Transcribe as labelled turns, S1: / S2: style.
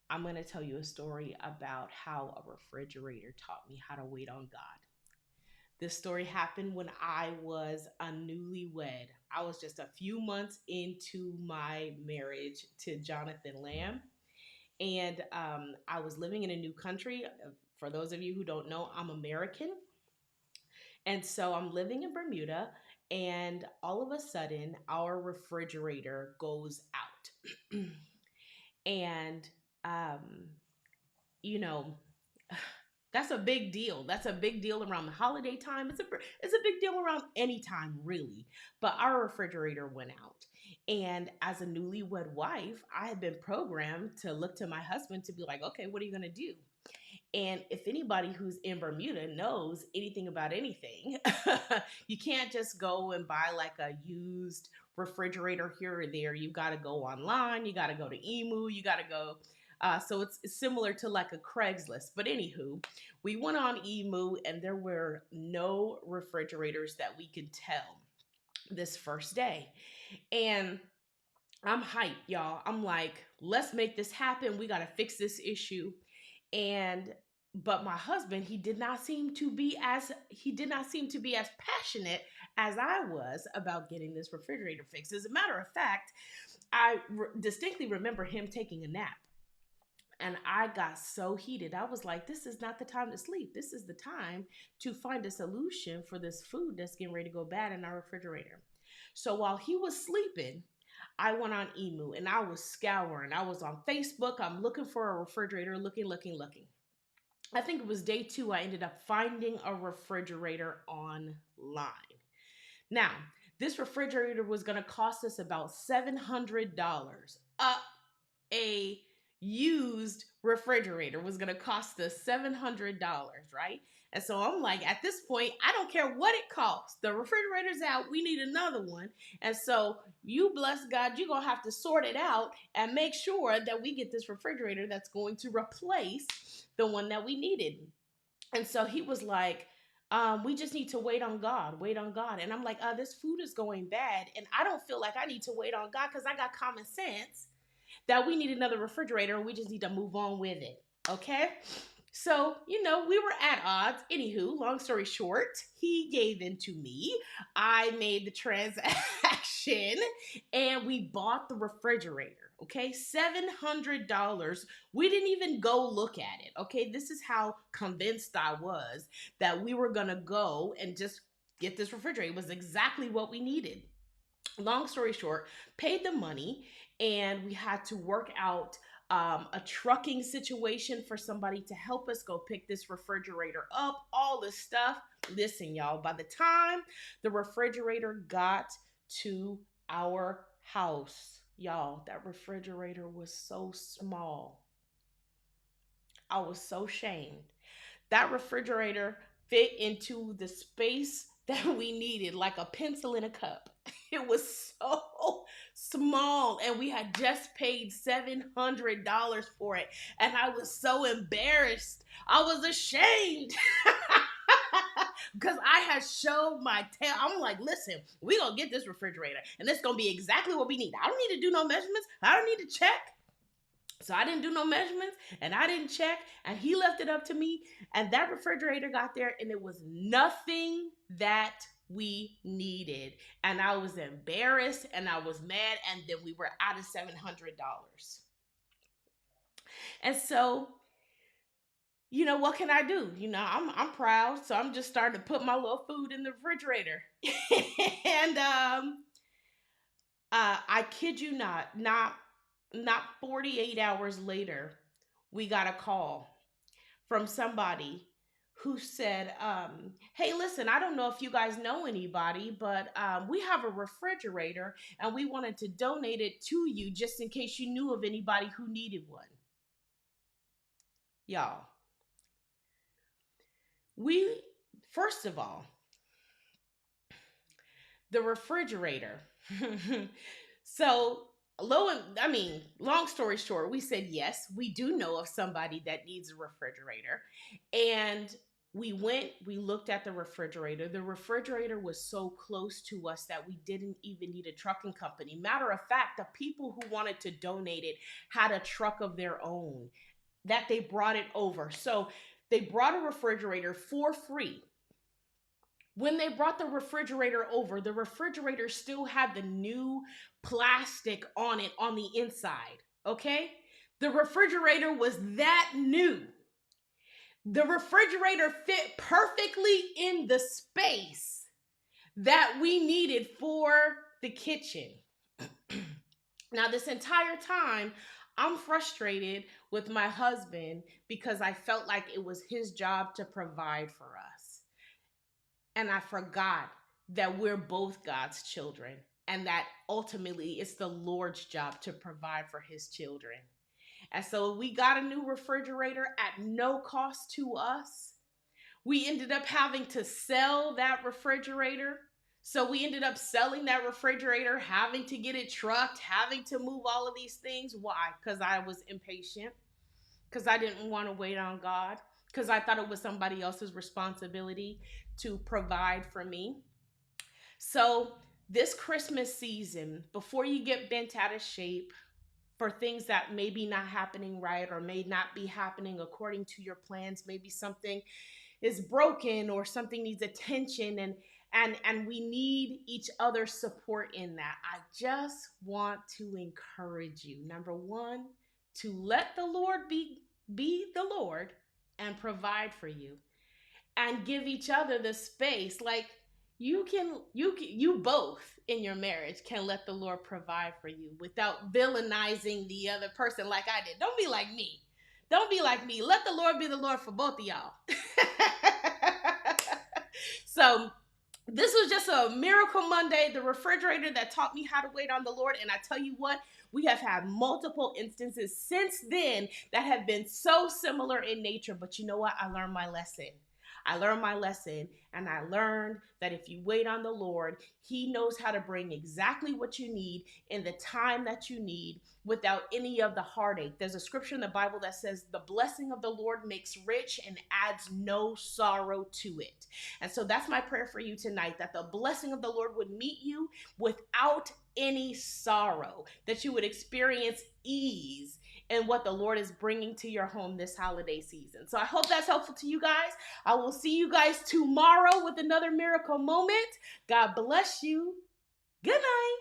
S1: I'm going to tell you a story about how a refrigerator taught me how to wait on God. This story happened when I was a newlywed. I was just a few months into my marriage to Jonathan Lamb. And I was living in a new country. For those of you who don't know, I'm American. And so I'm living in Bermuda, and all of a sudden, our refrigerator goes out. and um, you know, that's a big deal. That's a big deal around the holiday time. It's a big deal around any time, really. But our refrigerator went out, and as a newlywed wife, I had been programmed to look to my husband to be like, okay, what are you gonna do? And if anybody who's in Bermuda knows anything about anything, you can't just go and buy like a used refrigerator here or there. You got to go online. You got to go to Emu. You got to go. So it's similar to like a Craigslist. But anywho, we went on Emu and there were no refrigerators that we could tell this first day. And I'm hyped, y'all. I'm like, let's make this happen. We got to fix this issue. And but my husband, he did not seem to be as passionate as I was about getting this refrigerator fixed. As a matter of fact, distinctly remember him taking a nap. And I got so heated. I was like, this is not the time to sleep. This is the time to find a solution for this food that's getting ready to go bad in our refrigerator. So while he was sleeping, I went on Emu and I was scouring. I was on Facebook. I'm looking for a refrigerator, looking. I think it was day two, I ended up finding a refrigerator online. Now, this refrigerator was going to cost us about $700. A used refrigerator was going to cost us $700, right? And so I'm like, at this point, I don't care what it costs. The refrigerator's out. We need another one. And so you bless God, you're going to have to sort it out and make sure that we get this refrigerator that's going to replace the one that we needed. And so he was like, we just need to wait on God, wait on God. And I'm like, this food is going bad. And I don't feel like I need to wait on God because I got common sense that we need another refrigerator and we just need to move on with it. Okay? So, we were at odds. Anywho, long story short, he gave in to me. I made the transaction and we bought the refrigerator. Okay, $700. We didn't even go look at it. Okay, this is how convinced I was that we were gonna go and just get this refrigerator. It was exactly what we needed. Long story short, paid the money, and we had to work out a trucking situation for somebody to help us go pick this refrigerator up, all this stuff. Listen, y'all, by the time the refrigerator got to our house, y'all, that refrigerator was so small. I was so shamed. That refrigerator fit into the space that we needed, like a pencil in a cup. It was so small, and we had just paid $700 for it. And I was so embarrassed. I was ashamed. Because I had showed my tail. I'm like, listen, we gonna get this refrigerator, and it's gonna be exactly what we need. I don't need to do no measurements. I don't need to check. So I didn't do no measurements and I didn't check, and he left it up to me, and that refrigerator got there and it was nothing that we needed. And I was embarrassed and I was mad, and then we were out of $700. And so, what can I do? I'm proud, so I'm just starting to put my little food in the refrigerator. and I kid you not 48 hours later, we got a call from somebody who said, hey, listen, I don't know if you guys know anybody, but we have a refrigerator and we wanted to donate it to you just in case you knew of anybody who needed one. Y'all, we, first of all, the refrigerator. So, long story short, we said yes, we do know of somebody that needs a refrigerator. And We went, we looked at the refrigerator. The refrigerator was so close to us that we didn't even need a trucking company. Matter of fact, the people who wanted to donate it had a truck of their own that they brought it over. So they brought a refrigerator for free. When they brought the refrigerator over, the refrigerator still had the new plastic on it on the inside. Okay? The refrigerator was that new. The refrigerator fit perfectly in the space that we needed for the kitchen. Now, this entire time, I'm frustrated with my husband because I felt like it was his job to provide for us. And I forgot that we're both God's children and that ultimately it's the Lord's job to provide for his children. And so we got a new refrigerator at no cost to us. We ended up having to sell that refrigerator. So we ended up selling that refrigerator, having to get it trucked, having to move all of these things. Why? Because I was impatient, because I didn't want to wait on God, because I thought it was somebody else's responsibility to provide for me. So this Christmas season, before you get bent out of shape for things that may be not happening right or may not be happening according to your plans, maybe something is broken or something needs attention, and we need each other's support in that. I just want to encourage you, number one, to let the Lord be the Lord and provide for you, and give each other the space. Like, you both in your marriage can let the Lord provide for you without villainizing the other person like I did. Don't be like me. Don't be like me. Let the Lord be the Lord for both of y'all. So this was just a miracle Monday, the refrigerator that taught me how to wait on the Lord. And I tell you what, we have had multiple instances since then that have been so similar in nature. But you know what? I learned my lesson. I learned my lesson, and I learned that if you wait on the Lord, He knows how to bring exactly what you need in the time that you need without any of the heartache. There's a scripture in the Bible that says, the blessing of the Lord makes rich and adds no sorrow to it. And so that's my prayer for you tonight, that the blessing of the Lord would meet you without any sorrow, that you would experience ease in what the Lord is bringing to your home this holiday season. So I hope that's helpful to you guys. I will see you guys tomorrow with another miracle moment. God bless you. Good night.